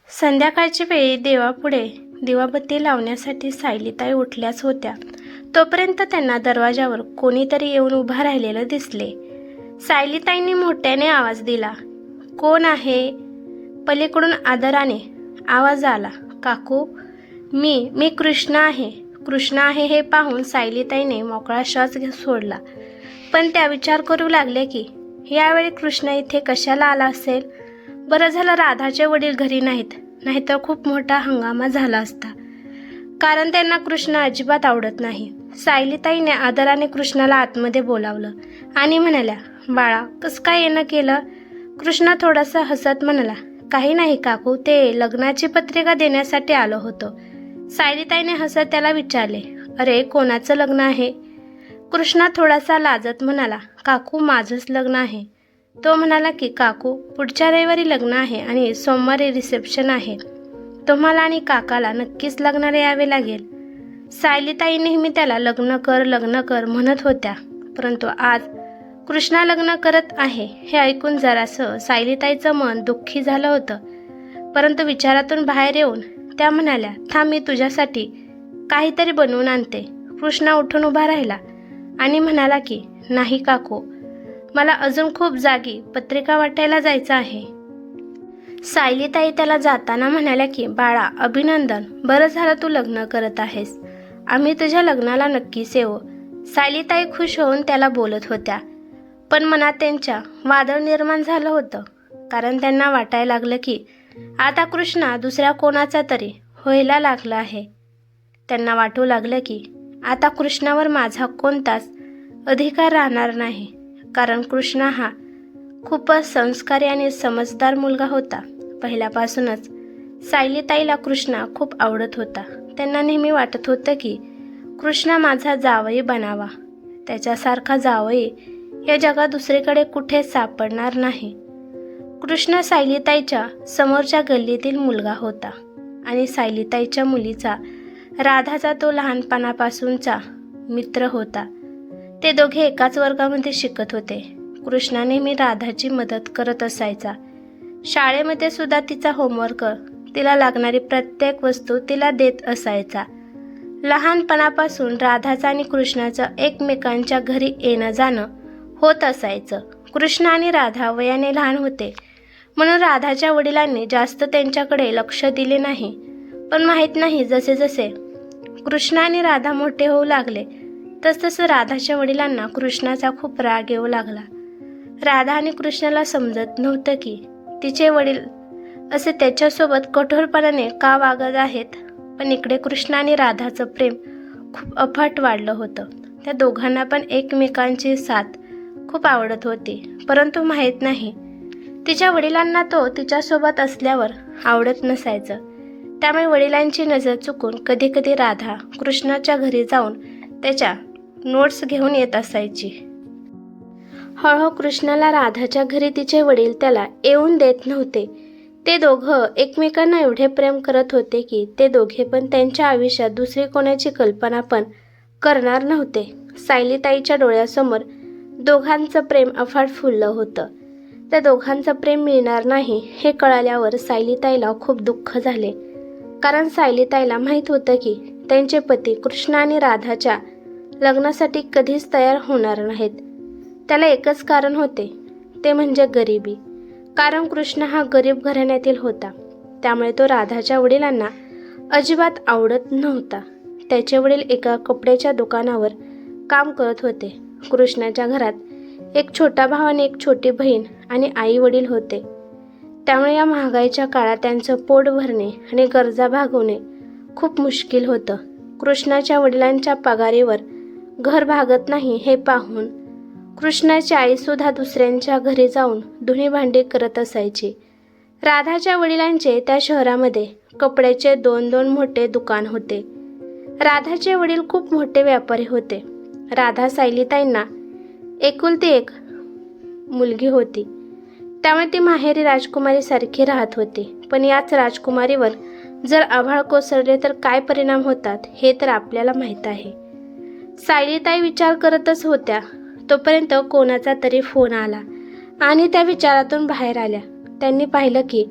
संध्याकाळच्या वेळी देवापुढे दिवाबत्ती लावण्यासाठी सायलीताई उठल्याच होत्या. तोपर्यंत त्यांना दरवाजावर कोणीतरी येऊन उभा राहिलेलं दिसले. सायलीताईंनी मोठ्याने आवाज दिला, "कोण आहे?" पलीकडून आदराने आवाज आला, "काकू, मी कृष्णा आहे." कृष्णा आहे हे पाहून सायलीताईने मोकळा श्वास सोडला. पण त्या विचार करू लागले की यावेळी कृष्णा इथे कशाला आला असेल. बरं झालं राधाचे वडील घरी नाहीत, नाहीतर खूप मोठा हंगामा झाला असता, कारण त्यांना कृष्णा अजिबात आवडत नाही. सायलीताईने आदराने कृष्णाला आतमध्ये बोलावलं आणि म्हणाल्या, "बाळा, कसं काय येणं केलं?" कृष्णा थोडासा हसत म्हणाला, "काही नाही काकू, ते लग्नाची पत्रिका देण्यासाठी आलो होतो." सायलीताईने हसत त्याला विचारले, "अरे, कोणाचं लग्न आहे?" कृष्णा थोडासा लाजत म्हणाला, "काकू, माझंच लग्न आहे." तो म्हणाला की काकू, पुढच्या रविवारी लग्न आहे आणि सोमवारी रिसेप्शन आहे. तुम्हाला आणि काकाला नक्कीच लग्नाला यावे लागेल. सायलीताई नेहमी त्याला लग्न कर म्हणत होत्या, परंतु आज कृष्णा लग्न करत आहे हे ऐकून जरासं सायलीताईचं मन दुःखी झालं होतं. परंतु विचारातून बाहेर येऊन त्या म्हणाल्या, "थांब, मी तुझ्यासाठी काहीतरी बनवून आणते." कृष्णा उठून उभा राहिला आणि म्हणाला की नाही काकू, मला अजून खूप जागी पत्रिका वाटायला जायचं आहे. सायलीताई त्याला जाताना म्हणाल्या की बाळा, अभिनंदन, बरं झालं तू लग्न करत आहेस. आम्ही तुझ्या लग्नाला नक्कीच येऊ. सायलीताई खुश होऊन त्याला बोलत होत्या, पण मनात त्यांच्या वादळ निर्माण झालं होतं, कारण त्यांना वाटायला लागलं की आता कृष्णा दुसऱ्या कोणाचा तरी व्हायला लागला आहे. त्यांना वाटू लागलं की आता कृष्णावर माझा कोणताच अधिकार राहणार नाही, कारण कृष्णा हा खूपच संस्कारी आणि समजदार मुलगा होता. पहिल्यापासूनच सायलीताईला कृष्णा खूप आवडत होता. त्यांना नेहमी वाटत होतं की कृष्णा माझा जावई बनावा. त्याच्यासारखा जावई या जगात दुसरीकडे कुठेच सापडणार नाही. कृष्णा सायलीताईच्या समोरच्या गल्लीतील मुलगा होता आणि सायलीताईच्या मुलीचा राधाचा तो लहानपणापासूनचा मित्र होता. ते दोघे एकाच वर्गामध्ये शिकत होते. कृष्णा नेहमी राधाची मदत करत असायचा. शाळेमध्ये सुद्धा तिचा होमवर्क, तिला लागणारी प्रत्येक वस्तू तिला देत असायचा. लहानपणापासून राधाचं आणि कृष्णाचं एकमेकांच्या घरी येणं जाणं होत असायचं. कृष्णा आणि राधा वयाने लहान होते, म्हणून राधाच्या वडिलांनी जास्त त्यांच्याकडे लक्ष दिले नाही. पण माहीत नाही, जसे जसे कृष्णा आणि राधा मोठे होऊ लागले तसतसं राधाच्या वडिलांना कृष्णाचा खूप राग येऊ लागला. राधा आणि कृष्णाला समजत नव्हतं की तिचे वडील असे त्याच्यासोबत कठोरपणाने का वागत आहेत. पण इकडे कृष्णा आणि राधाचं प्रेम खूप अफाट वाढलं होतं. त्या दोघांना पण एकमेकांची साथ खूप आवडत होती, परंतु माहीत नाही, तिच्या वडिलांना तो तिच्यासोबत असल्यावर आवडत नसायचं. त्यामुळे वडिलांची नजर चुकून कधी कधी राधा कृष्णाच्या घरी जाऊन त्याच्या नोट्स घेऊन येत असायची. हळूहळू कृष्णाला राधाच्या घरी तिचे वडील त्याला येऊन देत नव्हते. ते दोघं एकमेकांना एवढे प्रेम करत होते की ते दोघे पण त्यांच्या आयुष्यात दुसरी कोणाची कल्पना पण करणार नव्हते. सायलीताईच्या डोळ्यासमोर दोघांचं प्रेम अफाट फुललं होतं. त्या दोघांचं प्रेम मिळणार नाही हे कळाल्यावर सायलीताईला खूप दुःख झाले, कारण सायलीताईला माहीत होतं की त्यांचे पती कृष्णा आणि राधाच्या लग्नासाठी कधीच तयार होणार नाहीत. त्याला एकच कारण होते, ते म्हणजे गरिबी. कारण कृष्णा हा गरीब घराण्यातील होता, त्यामुळे तो राधाच्या वडिलांना अजिबात आवडत नव्हता. त्याचे वडील एका कपड्याच्या दुकानावर काम करत होते. कृष्णाच्या घरात एक छोटा भाव आणि एक छोटी बहीण आणि आई वडील होते. त्यामुळे या महागाईच्या काळात त्यांचं पोट भरणे आणि गरजा भागवणे खूप मुश्किल होतं. कृष्णाच्या वडिलांच्या पगारीवर घर भागत नाही हे पाहून कृष्णाची आईसुद्धा दुसऱ्यांच्या घरी जाऊन धुणी भांडी करत असायची. राधाच्या वडिलांचे त्या शहरामध्ये कपड्याचे 2-2 मोठे दुकान होते. राधाचे वडील खूप मोठे व्यापारी होते. राधा सायलीताईंना एकुलती एक मुलगी होती, त्यामुळे ती माहेरी राजकुमारीसारखी राहत होती. पण याच राजकुमारीवर जर आभाळ कोसळले तर काय परिणाम होतात हे तर आपल्याला माहीत आहे. सायलीताई विचार करतच होत्या, तोपर्यंत कोणाचा तरी फोन आला आणि त्या विचारातून बाहेर आल्या. त्यांनी पाहिलं की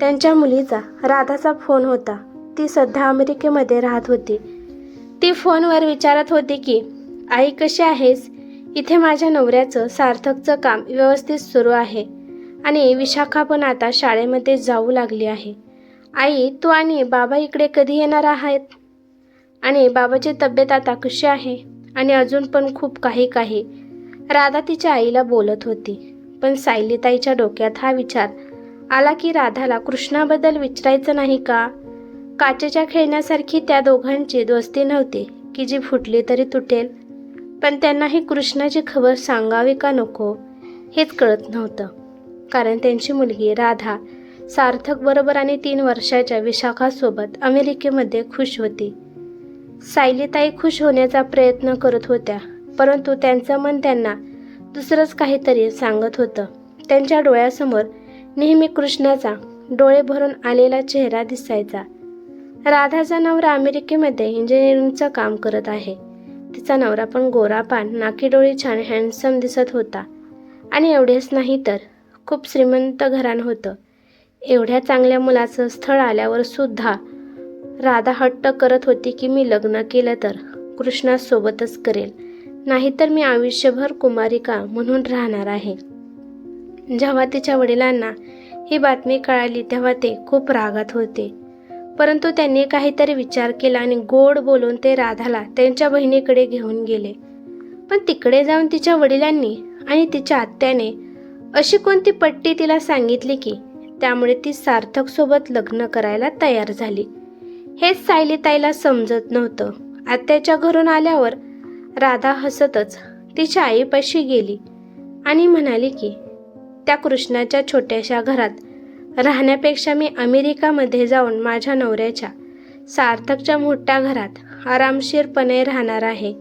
त्यांच्या मुलीचा राधाचा फोन होता. ती सध्या अमेरिकेमध्ये राहत होती. ती फोनवर विचारत होती की आई कशी आहेस? इथे माझ्या नवऱ्याचं सार्थकचं काम व्यवस्थित सुरू आहे आणि विशाखा पण आता शाळेमध्ये जाऊ लागली आहे. आई, तू आणि बाबा इकडे कधी येणार आहात? आणि बाबाची तब्येत आता कशी आहे? आणि अजून पण खूप काही राधा तिच्या आईला बोलत होती. पण सायलीताईच्या डोक्यात हा विचार आला की राधाला कृष्णाबद्दल विचारायचं नाही का? काचेच्या खेळण्यासारखी त्या दोघांची दोस्ती नव्हती की जी फुटली तरी तुटेल. पण त्यांनाही कृष्णाची खबर सांगावी का नको हेच कळत नव्हतं. कारण त्यांची मुलगी राधा सार्थक बरोबर आणि 3 वर्षाच्या विशाखासोबत अमेरिकेमध्ये खुश होती. सायलीताई खुश होण्याचा प्रयत्न करत होत्या, परंतु त्यांचं मन त्यांना दुसरंच काहीतरी सांगत होतं. त्यांच्या डोळ्यासमोर नेहमी कृष्णाचा डोळे भरून आलेला चेहरा दिसायचा. राधाचा नवरा अमेरिकेमध्ये इंजिनिअरिंगचं काम करत आहे. तिचा नवरा पण गोरापान, नाकीडोळी, छान हँडसम दिसत होता. आणि एवढेच नाही तर खूप श्रीमंत घराणं होतं. एवढ्या चांगल्या मुलाचं स्थळ आल्यावर सुद्धा राधा हट्ट करत होती की मी लग्न केलं तर कृष्णासोबतच करेल, नाहीतर मी आयुष्यभर कुमारिका म्हणून राहणार आहे. जेव्हा तिच्या वडिलांना ही बातमी कळाली तेव्हा ते खूप रागात होते. परंतु त्यांनी काहीतरी विचार केला आणि गोड बोलून ते राधाला त्यांच्या बहिणीकडे घेऊन गेले. पण तिकडे जाऊन तिच्या वडिलांनी आणि तिच्या आत्याने अशी कोणती पट्टी तिला सांगितली की त्यामुळे ती सार्थकसोबत लग्न करायला तयार झाली. हेच सायलीताईला समजत नव्हतं. आत्याच्या घरून आल्यावर राधा हसतच तिच्या आईपाशी गेली आणि म्हणाली की त्या कृष्णाच्या छोट्याशा घरात राहण्यापेक्षा मी अमेरिकामध्ये जाऊन माझ्या नवऱ्याच्या सार्थकच्या मोठ्या घरात आरामशीरपणे राहणार आहे.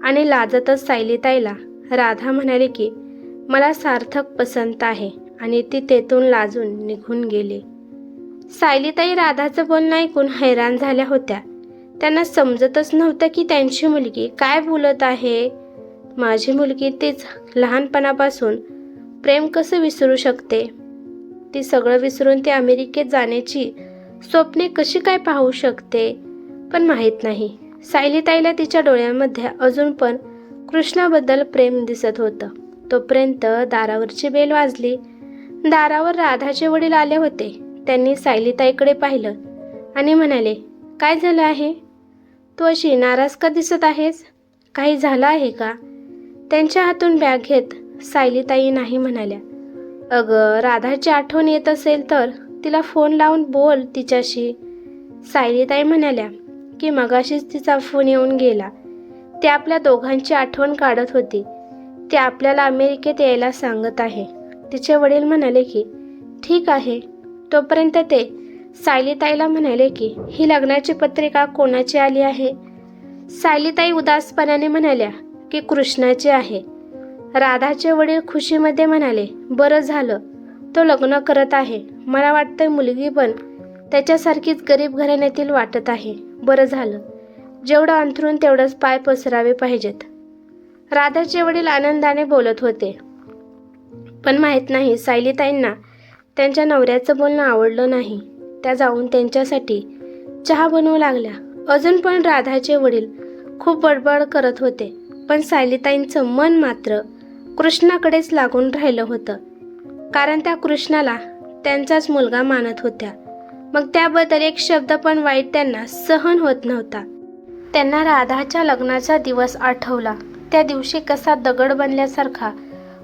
आणि लाजतच सायलीताईला राधा म्हणाली की मला सार्थक पसंत आहे आणि ती तेथून लाजून निघून गेली. सायलीताई राधाचं बोलणं ऐकून हैराण झाल्या होत्या. त्यांना समजतच नव्हतं की त्यांची मुलगी काय बोलत आहे. माझी मुलगी तीच लहानपणापासून प्रेम कसं विसरू शकते? ती सगळं विसरून ती अमेरिकेत जाण्याची स्वप्ने कशी काय पाहू शकते? पण माहीत नाही, सायलीताईला तिच्या डोळ्यांमध्ये अजून पण कृष्णाबद्दल प्रेम दिसत होतं. तोपर्यंत दारावरची बेल वाजली. दारावर राधाचे वडील आले होते. त्यांनी सायलीताईकडे पाहिलं आणि म्हणाले, काय झालं आहे? तू अशी नाराज का दिसत आहेस? काही झालं आहे का? त्यांच्या हातून बॅग घेत सायलीताई नाही म्हणाल्या. अगं, राधाची आठवण येत असेल तर तिला फोन लावून बोल तिच्याशी. सायलीताई म्हणाल्या की मगाशीच तिचा फोन येऊन गेला. ती आपल्या दोघांची आठवण काढत होती. ती आपल्याला अमेरिकेत यायला सांगत आहे. तिचे वडील म्हणाले की ठीक आहे. तोपर्यंत ते सायलीताईला म्हणाले की ही लग्नाची पत्रिका कोणाची आली आहे? सायलीताई उदासपणाने म्हणाल्या की कृष्णाची आहे. राधाचे वडील खुशीमध्ये म्हणाले, बरं झालं, तो लग्न करत आहे. मला वाटतंय मुलगी पण त्याच्यासारखीच गरीब घराण्यातील वाटत आहे. बरं झालं, जेवढं अंथरून तेवढंच पाय पसरावे पाहिजेत. राधाचे वडील आनंदाने बोलत होते. पण माहीत नाही सायलीताईंना त्यांच्या नवऱ्याचं बोलणं आवडलं नाही. त्या जाऊन त्यांच्यासाठी चहा बनवू लागल्या. अजून पण राधाचे वडील खूप बडबड करत होते. पण सायलीताईंचं मन मात्र कृष्णाकडेच लागून राहिलं होतं. कारण त्या कृष्णाला त्यांचाच मुलगा मानत होत्या. मग त्याबद्दल एक शब्द पण वाईट त्यांना सहन होत नव्हता. त्यांना राधाच्या लग्नाचा दिवस आठवला. त्या दिवशी कसा दगड बनल्यासारखा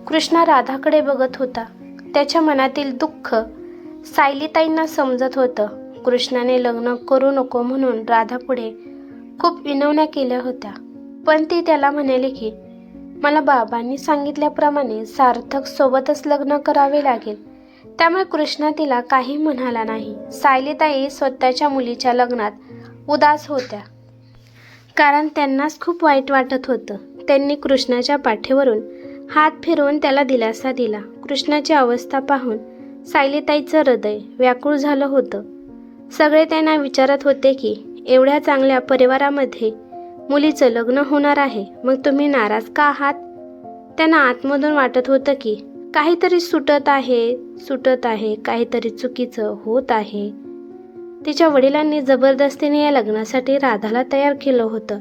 कृष्णा राधाकडे बघत होता. त्याच्या मनातील दुःख सायलीताईंना समजत होतं. कृष्णाने लग्न करू नको म्हणून राधापुढे खूप विनवण्या केल्या होत्या. पण ती त्याला म्हणाली की मला बाबांनी सांगितल्याप्रमाणे सार्थक सोबतच लग्न करावे लागेल. त्यामुळे कृष्णा तिला काही म्हणाला नाही. सायलीताई स्वतःच्या मुलीच्या लग्नात उदास होत्या, कारण त्यांनाच खूप वाईट वाटत होतं. त्यांनी कृष्णाच्या पाठीवरून हात फिरवून त्याला दिलासा दिला. कृष्णाची अवस्था पाहून सायलीताईचं हृदय व्याकुळ झालं होतं. सगळे त्यांना विचारत होते की एवढ्या चांगल्या परिवारामध्ये मुलीचं लग्न होणार आहे, मग तुम्ही नाराज का आहात? त्यांना आतमधून वाटत होतं की काहीतरी सुटत आहे, काहीतरी चुकीचं होत आहे. तिच्या वडिलांनी जबरदस्तीने या लग्नासाठी राधाला तयार केलं होतं.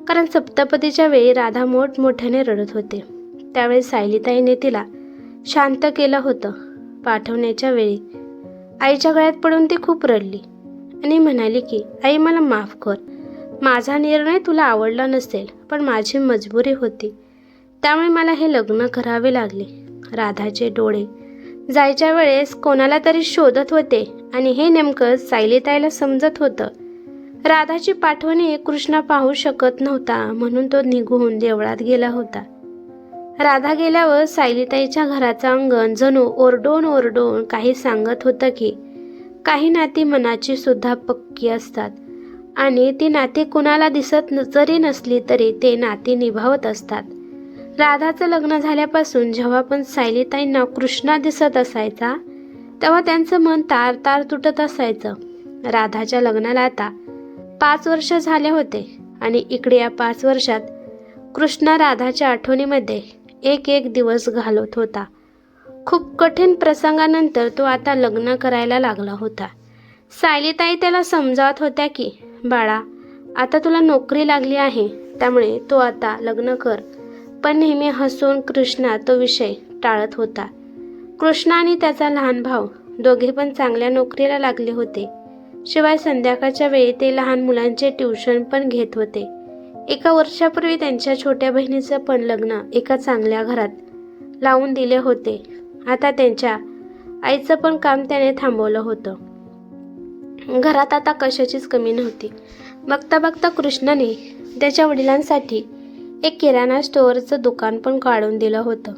कारण सप्तपदीच्या वेळी राधा मोठमोठ्याने रडत होते. त्यावेळी सायलीताईने तिला शांत केलं होतं. पाठवण्याच्या वेळी आईच्या गळ्यात पडून ती खूप रडली आणि म्हणाली की आई मला माफ कर. माझा निर्णय तुला आवडला नसेल, पण माझी मजबुरी होती. त्यामुळे मला हे लग्न करावे लागले. राधाचे डोळे जायच्या वेळेस कोणाला तरी शोधत होते आणि हे नेमकं सायलीताईला समजत होतं. राधाची पाठवणी कृष्णा पाहू शकत नव्हता, म्हणून तो निघून देवळात गेला होता. राधा गेल्यावर सायलीताईच्या घराचं अंगण जणू ओरडून ओरडून काही सांगत होतं की काही नाती मनाची सुद्धा पक्की असतात आणि ती नाती कुणाला दिसत जरी नसली तरी ते नाती निभावत असतात. राधाचं लग्न झाल्यापासून जेव्हा पण सायलीताईंना कृष्णा दिसत असायचा तेव्हा त्यांचं मन तार तार तुटत असायचं. राधाच्या लग्नाला आता 5 वर्ष झाले होते आणि इकडे या 5 वर्षात कृष्णा राधाच्या आठवणीमध्ये एक दिवस घालवत होता. खूप कठीण प्रसंगानंतर तो आता लग्न करायला लागला होता. सायलीताई त्याला समजावत होत्या की बाळा, आता तुला नोकरी लागली आहे, त्यामुळे तो आता लग्न कर. पण नेहमी हसून कृष्णा तो विषय टाळत होता. कृष्णा आणि त्याचा लहान भाऊ दोघे पण चांगल्या नोकरीला लागले होते. शिवाय संध्याकाळच्या वेळी ते लहान मुलांचे ट्युशन पण घेत होते. 1 वर्षापूर्वी त्यांच्या छोट्या बहिणीचं पण लग्न एका चांगल्या घरात लावून दिले होते. आता त्यांच्या आईचं पण काम त्याने थांबवलं होतं. घरात आता कशाचीच कमी नव्हती. बघता बघता कृष्णाने त्याच्या वडिलांसाठी एक किराणा स्टोअरचं दुकान पण काढून दिलं होतं.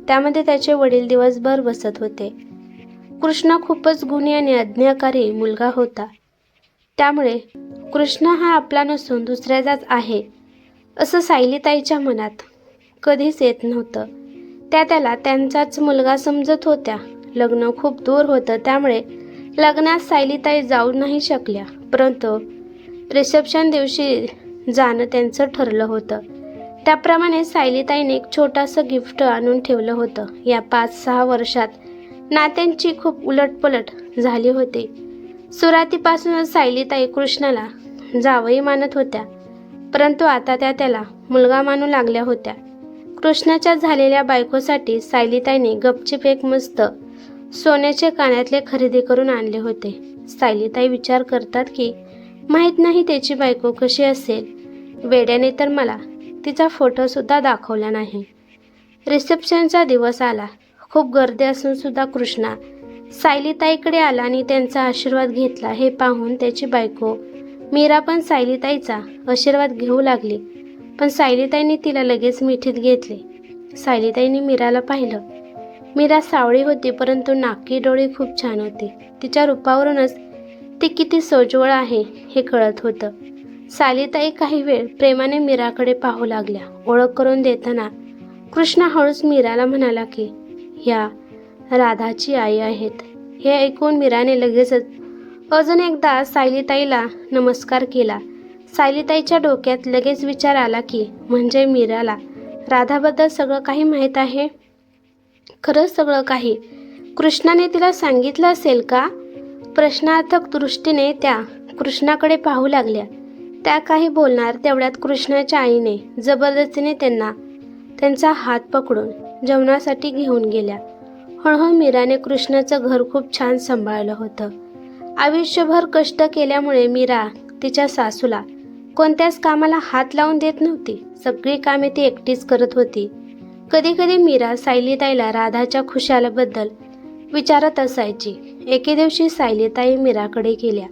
त्यामध्ये त्याचे वडील दिवसभर बसत होते. कृष्णा खूपच गुणी आणि आज्ञाकारी मुलगा होता. त्यामुळे कृष्णा हा आपला नसून दुसऱ्याचाच आहे असं सायलीताईच्या मनात कधीच येत नव्हतं. त्याला त्यांचाच मुलगा समजत होत्या. लग्न खूप दूर होतं, त्यामुळे लग्नात सायलीताई जाऊ नाही शकल्या, परंतु रिसेप्शन दिवशी जाणं त्यांचं ठरलं होतं. त्याप्रमाणे सायलीताईने एक छोटंसं गिफ्ट आणून ठेवलं होतं. या 5-6 वर्षात नात्यांची खूप उलटपलट झाली होती. सुरुवातीपासूनच सायलीताई कृष्णाला जावई मानत होत्या, परंतु आता त्याला मुलगा मानू लागल्या होत्या. कृष्णाच्या झालेल्या बायकोसाठी सायलीताईने गपचीप एक मस्त सोन्याचे कानातले खरेदी करून आणले होते. सायलीताई विचार करतात की माहीत नाही त्याची बायको कशी असेल. वेड्याने तर मला तिचा फोटोसुद्धा दाखवला नाही. रिसेप्शनचा दिवस आला. खूप गर्दी असून सुद्धा कृष्णा सायलीताईकडे आला आणि त्यांचा आशीर्वाद घेतला. हे पाहून त्याची बायको मीरा पण सायलीताईचा आशीर्वाद घेऊ लागली, पण सायलीताईंनी तिला लगेच मिठीत घेतले. सायलीताईंनी मीराला पाहिलं. मीरा सावळी होती, परंतु नाकी डोळे खूप छान होते. तिच्या रूपावरूनच ती किती सोज्वळ आहे हे कळत होतं. सायलीताई काही वेळ प्रेमाने मीराकडे पाहू लागल्या. ओळख करून देताना कृष्णा हळूच मीराला म्हणाला की ह्या राधाची आई आहेत. हे ऐकून मीराने लगेचच अजून एकदा सायलीताईला नमस्कार केला. सायलीताईच्या डोक्यात लगेच विचार आला की म्हणजे मीराला राधाबद्दल सगळं काही माहीत आहे. खरंच सगळं काही कृष्णाने तिला सांगितलं असेल का? प्रश्नार्थक दृष्टीने त्या कृष्णाकडे पाहू लागल्या. त्या काही बोलणार तेवढ्यात कृष्णाच्या आईने जबरदस्तीने त्यांचा हात पकडून जेवणासाठी घेऊन गेल्या. हळूहळू मीराने कृष्णाचं घर खूप छान सांभाळलं होतं. आयुष्यभर कष्ट केल्यामुळे मीरा तिच्या सासूला कोणत्याच कामाला हात लावून देत नव्हती. सगळी कामे ती एकटीच करत होती. कधी कधी मीरा सायलीताईला राधाच्या खुशालीबद्दल विचारत असायची. एके दिवशी सायलीताई मीराकडे गेल्या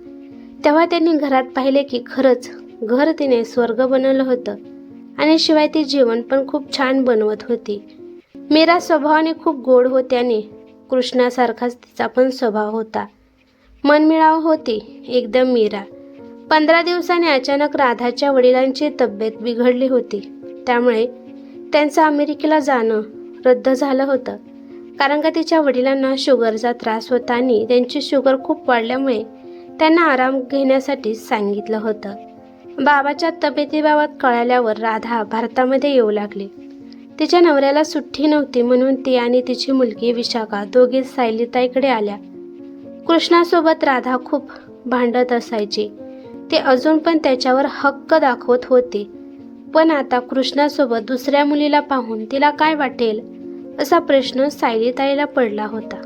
तेव्हा त्यांनी घरात पाहिले की खरंच घर तिने स्वर्ग बनवलं होतं आणि शिवाय ती जेवण पण खूप छान बनवत होती. मीरा स्वभावाने खूप गोड होती आणि कृष्णासारखाच तिचा पण स्वभाव होता. मनमिळाऊ होती एकदम मीरा. 15 दिवसांनी अचानक राधाच्या वडिलांची तब्येत बिघडली होती. त्यामुळे त्यांचं अमेरिकेला जाणं रद्द झालं होतं. कारण का तिच्या वडिलांना शुगरचा त्रास होता आणि त्यांची शुगर खूप वाढल्यामुळे त्यांना आराम घेण्यासाठी सांगितलं होतं. बाबाच्या तब्येतीबाबत कळाल्यावर राधा भारतामध्ये येऊ लागली. तिच्या नवऱ्याला सुट्टी नव्हती म्हणून ती आणि तिची मुलगी विशाखा दोघीच सायलीताईकडे आल्या. कृष्णासोबत राधा खूप भांडत असायची. ती अजून पण त्याच्यावर हक्क दाखवत होती. पण आता कृष्णासोबत दुसऱ्या मुलीला पाहून तिला काय वाटेल असा प्रश्न सायलीताईला पडला होता.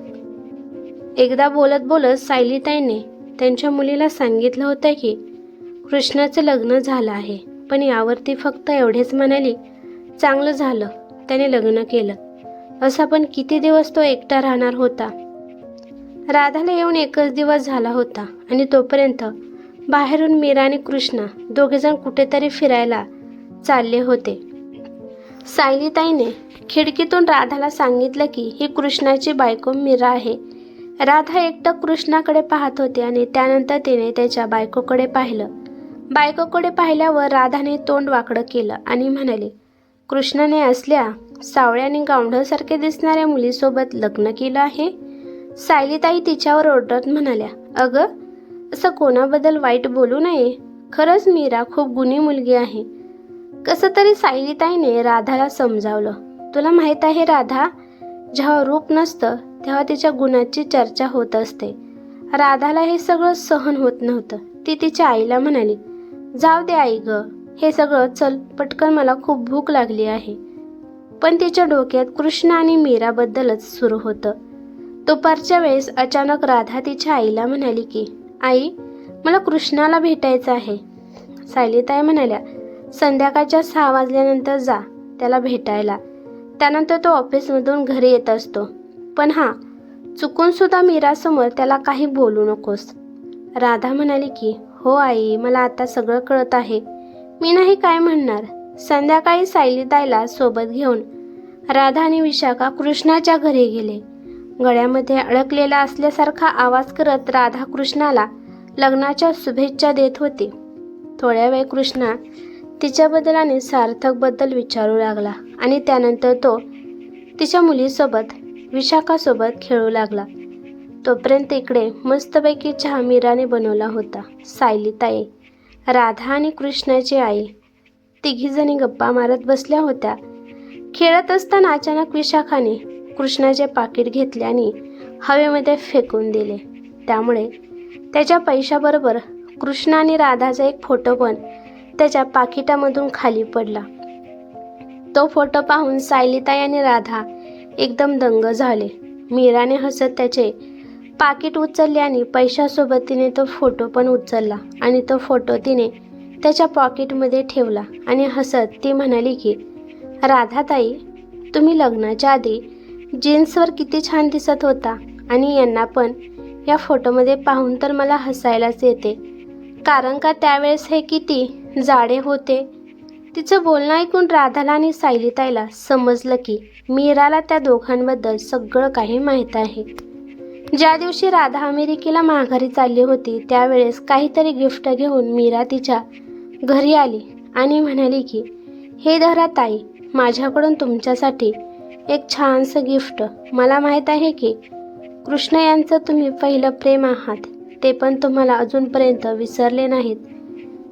एकदा बोलत बोलत सायलीताईने त्यांच्या मुलीला सांगितलं होतं की कृष्णाचं लग्न झालं आहे, पण यावरती फक्त एवढेच म्हणाली, चांगलं झालं त्याने लग्न केलं. असा पण किती दिवस तो एकटा राहणार होता. राधाला येऊन एकच दिवस झाला होता आणि तोपर्यंत बाहेरून मीरा आणि कृष्णा दोघेजण कुठेतरी फिरायला चालले होते. सायलीताईने खिडकीतून राधाला सांगितलं की ही कृष्णाची बायको मीरा आहे. राधा एकटक कृष्णाकडे पाहत होते आणि त्यानंतर तिने त्याच्या बायकोकडे पाहिलं. बायकोकडे पाहिल्यावर राधाने तोंड वाकडं केलं आणि म्हणाले, कृष्णाने असल्या सावळ्या आणि गावंढळसारखे दिसणाऱ्या मुलीसोबत लग्न केलं आहे. सायलीताई तिच्यावर ओरडत म्हणाल्या, अगं असं कोणाबद्दल वाईट बोलू नये. खरंच मीरा खूप गुणी मुलगी आहे. कसं तरी सायलीताईने राधाला समजावलं. तुला माहीत आहे राधा, जेव्हा रूप नसतं तेव्हा तिच्या गुणाची चर्चा होत असते. राधाला हे सगळं सहन होत नव्हतं. ती तिच्या आईला म्हणाली, जाऊ दे आई ग, हे सगळं चल पटकन, मला खूप भूक लागली आहे. पण तिच्या डोक्यात कृष्ण आणि मीराबद्दलच सुरू होतं. दुपारच्या वेळेस अचानक राधा तिच्या आईला म्हणाली की आई, मला कृष्णाला भेटायचं आहे. सायलीताई म्हणाल्या, संध्याकाळच्या 6 वाजल्यानंतर जा त्याला भेटायला. त्यानंतर तो ऑफिसमधून घरी येत असतो. पण हां, चुकून सुद्धा मीरासमोर त्याला काही बोलू नकोस. राधा म्हणाली की हो आई, मला आता सगळं कळत आहे. मी नाही काय म्हणणार. संध्याकाळी सायलीताईला सोबत घेऊन राधा आणि विशाखा कृष्णाच्या घरी गेले. गळ्यामध्ये अडकलेला असल्यासारखा आवाज करत राधा कृष्णाला लग्नाच्या शुभेच्छा देत होती. थोड्या वेळ कृष्णा तिच्याबद्दल आणि सार्थकबद्दल विचारू लागला आणि त्यानंतर तो तिच्या मुलीसोबत विशाखासोबत खेळू लागला. तोपर्यंत इकडे मस्तपैकी चहा मीराने बनवला होता. सायलीताई, राधा आणि कृष्णाची आई तिघीजणी गप्पा मारत बसल्या होत्या. खेळत असताना अचानक विशाखाने कृष्णाचे पाकिट घेतले आणि हवेमध्ये फेकून दिले. त्यामुळे त्याच्या पैशाबरोबर कृष्ण आणि राधाचा एक फोटो पण त्याच्या पाकिटामधून खाली पडला. तो फोटो पाहून सायलीताई आणि राधा एकदम दंग झाले. मीराने हसत त्याचे पाकिट उचलले आणि पैशासोबत तिने तो फोटो पण उचलला आणि तो फोटो तिने त्याच्या पॉकेटमध्ये ठेवला आणि हसत ती म्हणाली की राधाताई, तुम्ही लग्नाच्या आधी जीन्सवर किती छान दिसत होता आणि यांना पण या फोटोमध्ये पाहून तर मला हसायलाच येते, कारण का त्यावेळेस हे किती जाडे होते. तिचं बोलणं ऐकून राधाला आणि सायलीताईला समजलं की मीराला त्या दोघांबद्दल सगळं काही माहीत आहे. ज्या दिवशी राधा अमेरिकेला माघारी चालली होती त्यावेळेस काहीतरी गिफ्ट घेऊन मीरा तिच्या घरी आली आणि म्हणाली की हे धरा ताई, माझ्याकडून तुमच्यासाठी एक छानसं गिफ्ट. मला माहीत आहे की कृष्ण यांचं तुम्ही पहिलं प्रेम आहात, ते पण तुम्हाला अजूनपर्यंत विसरले नाहीत.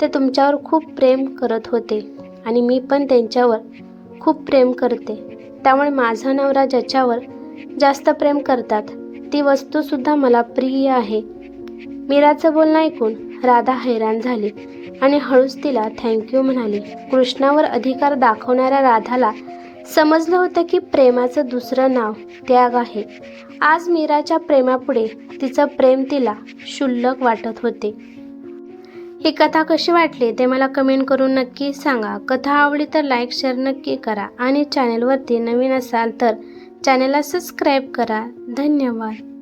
ते तुमच्यावर खूप प्रेम करत होते आणि मी पण त्यांच्यावर खूप प्रेम करते. त्यामुळे माझा नवरा ज्याच्यावर जास्त प्रेम करतात ती वस्तूसुद्धा मला प्रिय आहे. मीराचं बोलणं ऐकून राधा हैराण झाली आणि हळूच तिला थँक्यू म्हणाली. कृष्णावर अधिकार दाखवणाऱ्या राधाला समजलं होतं की प्रेमाचं दुसरं नाव त्याग आहे. आज मीराच्या प्रेमापुढे तिचं प्रेम तिला क्षुल्लक वाटत होते. ही कथा कशी वाटली ते मला कमेंट करून नक्की सांगा. कथा आवडली तर लाईक शेअर नक्की करा आणि चॅनलवरती नवीन असाल तर चॅनलला सबस्क्राईब करा. धन्यवाद.